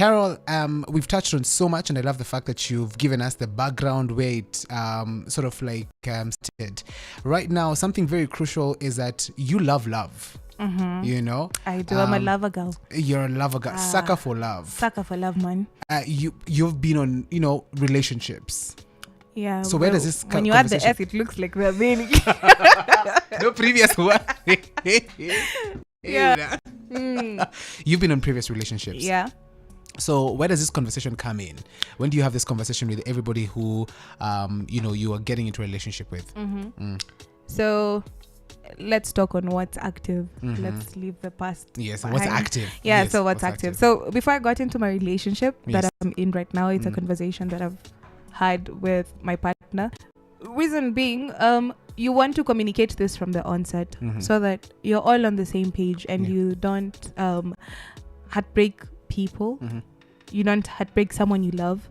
Carol, we've touched on so much, and I love the fact that you've given us the background where it sort of like started. Right now, something very crucial is that you love. You know, I do. I'm a lover girl. You're a lover girl, sucker for love. Sucker for love, man. You've been on, relationships. Yeah. So where does this when you add the S, it looks like we're many. No previous one. Yeah. You've been on previous relationships. Yeah. So where does this conversation come in? When do you have this conversation with everybody who, you are getting into a relationship with? So let's talk on what's active. Let's leave the past. Yes. behind. What's active? Yeah. Yes, So what's active? So before I got into my relationship Yes. that I'm in right now, it's a conversation that I've had with my partner. Reason being, you want to communicate this from the onset so that you're all on the same page and you don't heartbreak people. You don't heartbreak someone you love.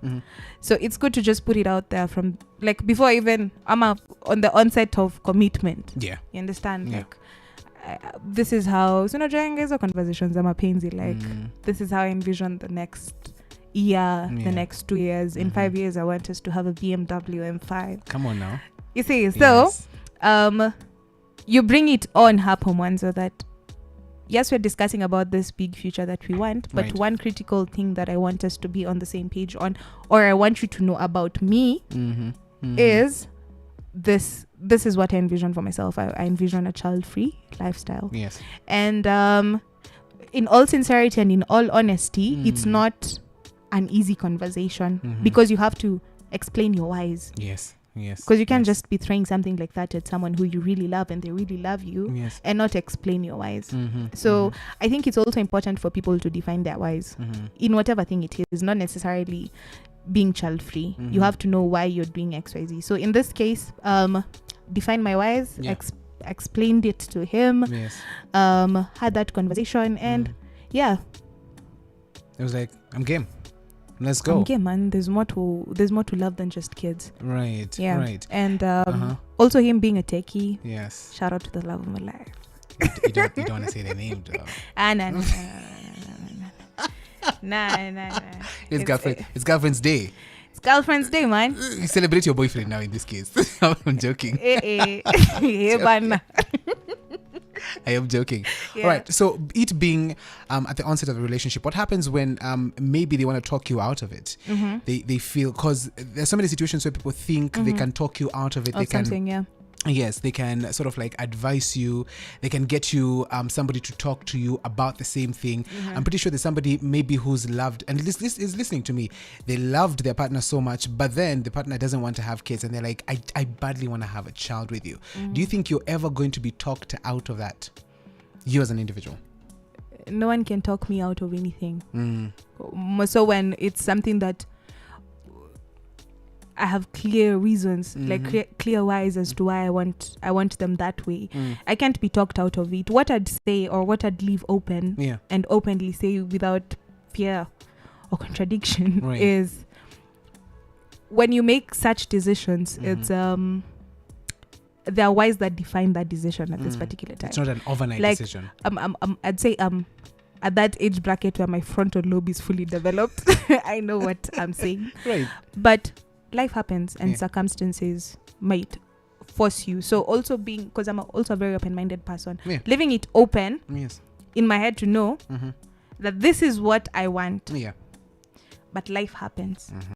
So it's good to just put it out there from like before even I'm on the onset of commitment. Yeah. You understand? Yeah. Like this is how during these conversations I'm a pansy. Like this is how I envision the next year, the next 2 years. In 5 years I want us to have a BMW M5. Come on now. You see, so you bring it on happen one so that yes, we're discussing about this big future that we want, but one critical thing that I want us to be on the same page on, or I want you to know about me, is this is what I envision for myself. I envision a child-free lifestyle. Yes. And in all sincerity and in all honesty, it's not an easy conversation because you have to explain your whys. Yes. Because you can't just be throwing something like that at someone who you really love and they really love you and not explain your whys. So I think it's also important for people to define their whys in whatever thing it is, not necessarily being child-free. You have to know why you're doing XYZ. So in this case, define my whys, explained it to him, had that conversation, and it was like, I'm game. Let's go. Okay, man. There's more to love than just kids. Right. Yeah. Right. And also him being a techie. Yes. Shout out to the love of my life. You don't want to say the name, though. Nah. It's girlfriend's day. It's girlfriend's day, man. You celebrate your boyfriend now in this case. I'm joking. I am joking. All right. So it being at the onset of a relationship, what happens when maybe they want to talk you out of it? They feel, because there's so many situations where people think they can talk you out of it. They can, yes, they can sort of like advise you. They can get you somebody to talk to you about the same thing. I'm pretty sure there's somebody maybe who's loved and this is listening to me. They loved their partner so much, but then the partner doesn't want to have kids and they're like, I badly want to have a child with you. Do you think you're ever going to be talked out of that? You as an individual? No one can talk me out of anything. So when it's something that I have clear reasons, like clear whys as to why I want them that way. I can't be talked out of it. What I'd say or what I'd leave open and openly say without fear or contradiction is when you make such decisions, it's there are whys that define that decision at this particular time. It's not an overnight decision. I'd say at that age bracket where my frontal lobe is fully developed, I know what I'm saying. Right. But life happens and circumstances might force you. So also being, because I'm also a very open-minded person, leaving it open in my head to know that this is what I want. But life happens.